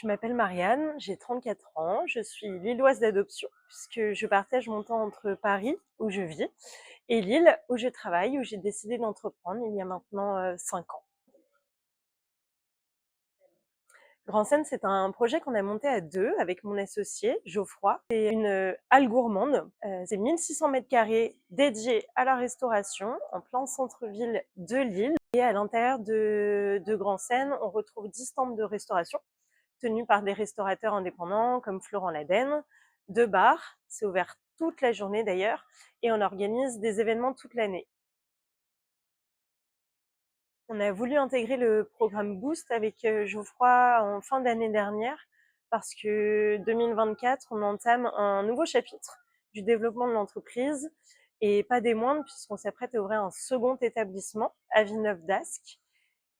Je m'appelle Marianne, j'ai 34 ans, je suis lilloise d'adoption puisque je partage mon temps entre Paris, où je vis, et Lille, où je travaille, où j'ai décidé d'entreprendre il y a maintenant 5 ans. Grand Seine, c'est un projet qu'on a monté à deux avec mon associé Geoffroy. C'est une halle gourmande, c'est 1600 mètres carrés dédiés à la restauration en plein centre-ville de Lille. Et à l'intérieur de Grand Seine, on retrouve 10 stands de restauration tenus par des restaurateurs indépendants comme Florent Laden, 2 bars, c'est ouvert toute la journée d'ailleurs, et on organise des événements toute l'année. On a voulu intégrer le programme Boost avec Geoffroy en fin d'année dernière parce que 2024, on entame un nouveau chapitre du développement de l'entreprise et pas des moindres puisqu'on s'apprête à ouvrir un second établissement à Villeneuve-d'Ascq.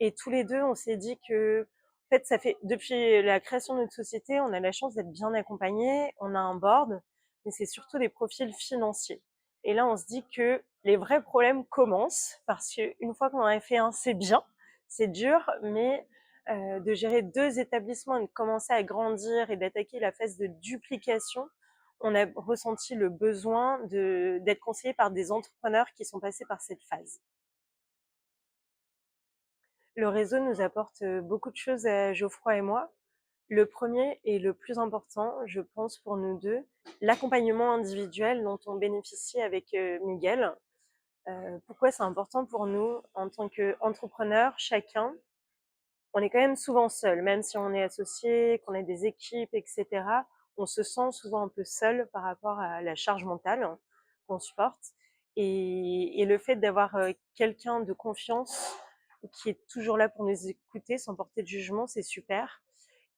Et tous les deux, on s'est dit que, en fait, ça fait depuis la création de notre société, on a la chance d'être bien accompagnés, on a un board, mais c'est surtout des profils financiers. Et là, on se dit que les vrais problèmes commencent parce qu'une fois qu'on en a fait un, c'est bien, c'est dur, mais de gérer deux établissements et de commencer à grandir et d'attaquer la phase de duplication, on a ressenti le besoin d'être conseillé par des entrepreneurs qui sont passés par cette phase. Le réseau nous apporte beaucoup de choses à Geoffroy et moi. Le premier et le plus important, je pense pour nous deux, l'accompagnement individuel dont on bénéficie avec Miguel. Pourquoi c'est important pour nous en tant qu'entrepreneurs, chacun? On est quand même souvent seul, même si on est associé, qu'on a des équipes, etc. On se sent souvent un peu seul par rapport à la charge mentale qu'on supporte. Et le fait d'avoir quelqu'un de confiance qui est toujours là pour nous écouter sans porter de jugement, c'est super.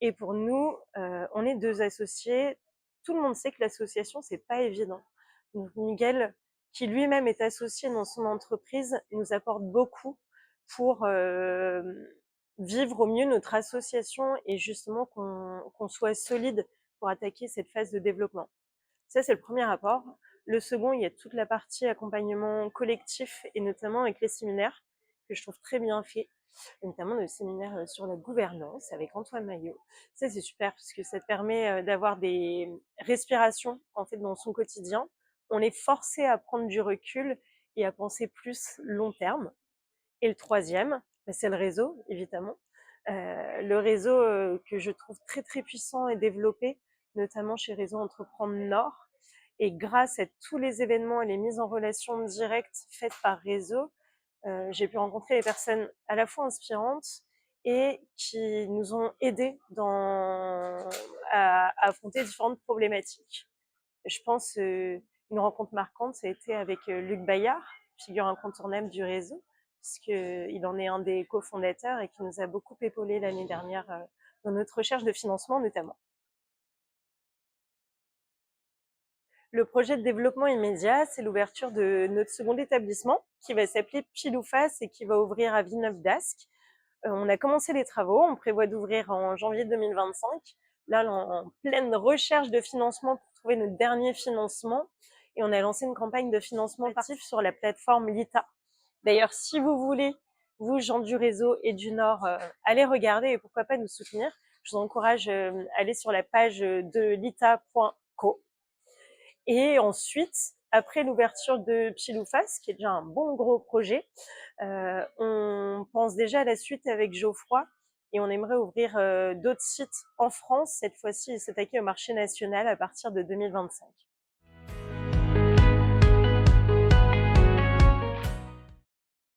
Et pour nous, on est deux associés. Tout le monde sait que l'association, c'est pas évident. Donc Miguel, qui lui-même est associé dans son entreprise, nous apporte beaucoup pour vivre au mieux notre association et justement qu'on soit solide pour attaquer cette phase de développement. Ça, c'est le premier apport. Le second, il y a toute la partie accompagnement collectif et notamment avec les séminaires que je trouve très bien fait, notamment le séminaire sur la gouvernance avec Antoine Maillot. Ça, c'est super parce que ça te permet d'avoir des respirations en fait dans son quotidien. On est forcé à prendre du recul et à penser plus long terme. Et le troisième, c'est le réseau, évidemment. Le réseau que je trouve très très puissant et développé, notamment chez Réseau Entreprendre Nord. Et grâce à tous les événements et les mises en relation directes faites par Réseau, j'ai pu rencontrer des personnes à la fois inspirantes et qui nous ont aidés à affronter différentes problématiques. Je pense une rencontre marquante, ça a été avec Luc Bayard, figure incontournable du réseau, puisqu'il en est un des cofondateurs et qui nous a beaucoup épaulé l'année dernière dans notre recherche de financement notamment. Le projet de développement immédiat, c'est l'ouverture de notre second établissement qui va s'appeler Pile ou Face et qui va ouvrir à Villeneuve-d'Ascq. On a commencé les travaux, on prévoit d'ouvrir en janvier 2025. Là, on est en pleine recherche de financement pour trouver notre dernier financement. Et on a lancé une campagne de financement participatif sur la plateforme Lita. D'ailleurs, si vous voulez, vous, gens du réseau et du Nord, allez regarder et pourquoi pas nous soutenir. Je vous encourage à aller sur la page de lita.co. Et ensuite, après l'ouverture de Pile ou Face, qui est déjà un bon gros projet, on pense déjà à la suite avec Geoffroy et on aimerait ouvrir d'autres sites en France cette fois-ci et s'attaquer au marché national à partir de 2025.